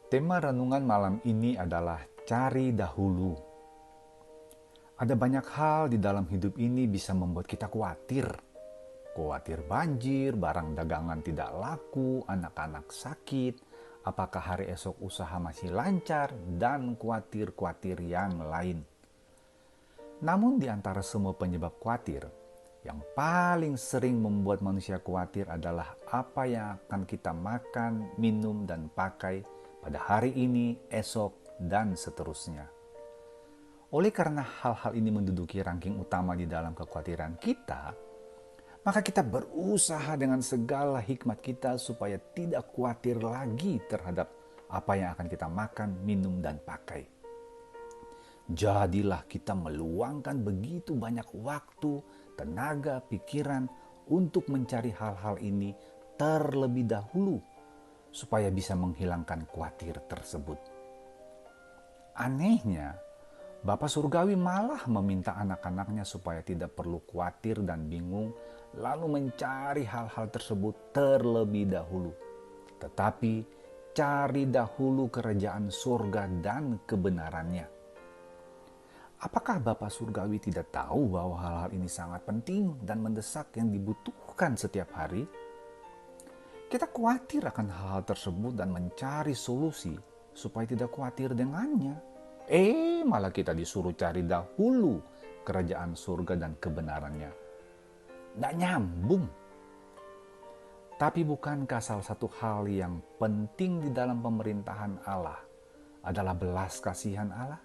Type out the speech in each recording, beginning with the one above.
Tema renungan malam ini adalah cari dahulu. Ada banyak hal di dalam hidup ini bisa membuat kita khawatir. Khawatir banjir, barang dagangan tidak laku, anak-anak sakit, apakah hari esok usaha masih lancar, dan khawatir-khawatir yang lain. Namun di antara semua penyebab khawatir, yang paling sering membuat manusia khawatir adalah apa yang akan kita makan, minum, dan pakai pada hari ini, esok, dan seterusnya. Oleh karena hal-hal ini menduduki ranking utama di dalam kekhawatiran kita, maka kita berusaha dengan segala hikmat kita supaya tidak khawatir lagi terhadap apa yang akan kita makan, minum, dan pakai. Jadilah kita meluangkan begitu banyak waktu, tenaga, pikiran untuk mencari hal-hal ini terlebih dahulu supaya bisa menghilangkan khawatir tersebut. Anehnya, Bapa Surgawi malah meminta anak-anaknya supaya tidak perlu khawatir dan bingung lalu mencari hal-hal tersebut terlebih dahulu. Tetapi cari dahulu kerajaan surga dan kebenarannya. Apakah Bapa Surgawi tidak tahu bahwa hal-hal ini sangat penting dan mendesak yang dibutuhkan setiap hari? Kita khawatir akan hal-hal tersebut dan mencari solusi supaya tidak khawatir dengannya. Malah kita disuruh cari dahulu kerajaan surga dan kebenarannya. Tidak nyambung. Tapi bukankah salah satu hal yang penting di dalam pemerintahan Allah adalah belas kasihan Allah?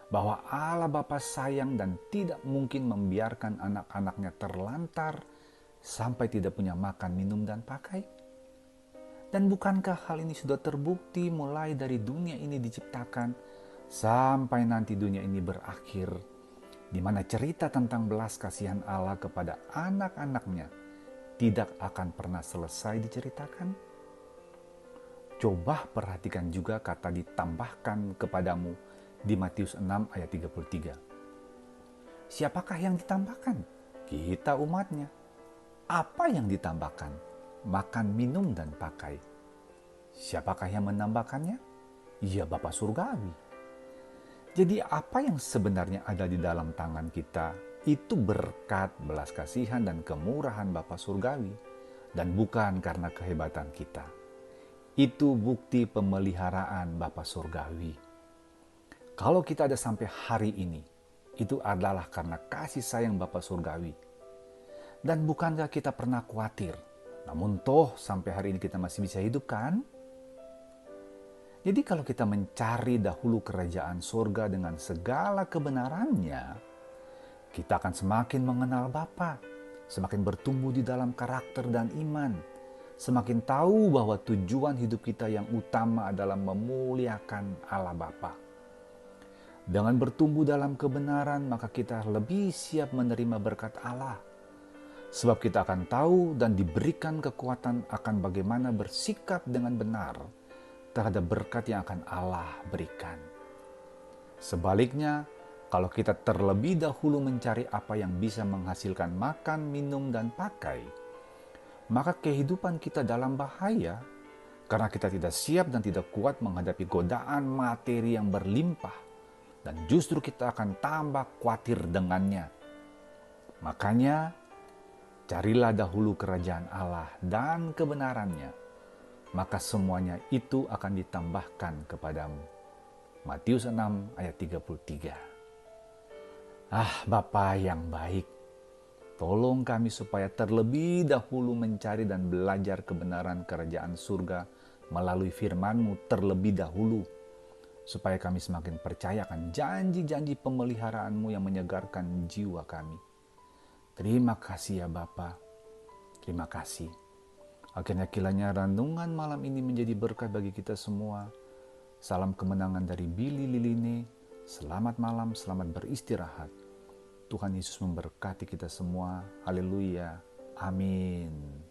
Bahwa Allah Bapa sayang dan tidak mungkin membiarkan anak-anaknya terlantar sampai tidak punya makan, minum, dan pakai? Dan bukankah hal ini sudah terbukti mulai dari dunia ini diciptakan sampai nanti dunia ini berakhir, di mana cerita tentang belas kasihan Allah kepada anak-anaknya tidak akan pernah selesai diceritakan? Coba perhatikan juga kata ditambahkan kepadamu di Matius 6 ayat 33. Siapakah yang ditambahkan? Kita umatnya. Apa yang ditambahkan? Makan, minum, dan pakai. Siapakah yang menambahkannya? Ya, Bapa Surgawi. Jadi apa yang sebenarnya ada di dalam tangan kita itu berkat belas kasihan dan kemurahan Bapa Surgawi dan bukan karena kehebatan kita. Itu bukti pemeliharaan Bapa Surgawi. Kalau kita ada sampai hari ini, itu adalah karena kasih sayang Bapa Surgawi. Dan bukankah kita pernah khawatir? Namun toh sampai hari ini kita masih bisa hidup kan? Jadi kalau kita mencari dahulu kerajaan surga dengan segala kebenarannya, kita akan semakin mengenal Bapa, semakin bertumbuh di dalam karakter dan iman, semakin tahu bahwa tujuan hidup kita yang utama adalah memuliakan Allah Bapa. Dengan bertumbuh dalam kebenaran, maka kita lebih siap menerima berkat Allah. Sebab kita akan tahu dan diberikan kekuatan akan bagaimana bersikap dengan benar terhadap berkat yang akan Allah berikan. Sebaliknya, kalau kita terlebih dahulu mencari apa yang bisa menghasilkan makan, minum, dan pakai, maka kehidupan kita dalam bahaya karena kita tidak siap dan tidak kuat menghadapi godaan materi yang berlimpah. Dan justru kita akan tambah khawatir dengannya. Makanya, carilah dahulu kerajaan Allah dan kebenarannya, maka semuanya itu akan ditambahkan kepadamu. Matius 6 ayat 33. Bapa yang baik, tolong kami supaya terlebih dahulu mencari dan belajar kebenaran kerajaan surga melalui firman-Mu terlebih dahulu, supaya kami semakin percayakan janji-janji pemeliharaan-Mu yang menyegarkan jiwa kami. Terima kasih ya Bapa. Terima kasih. Akhirnya kiranya renungan malam ini menjadi berkat bagi kita semua. Salam kemenangan dari Billy Liline. Selamat malam, selamat beristirahat. Tuhan Yesus memberkati kita semua. Haleluya. Amin.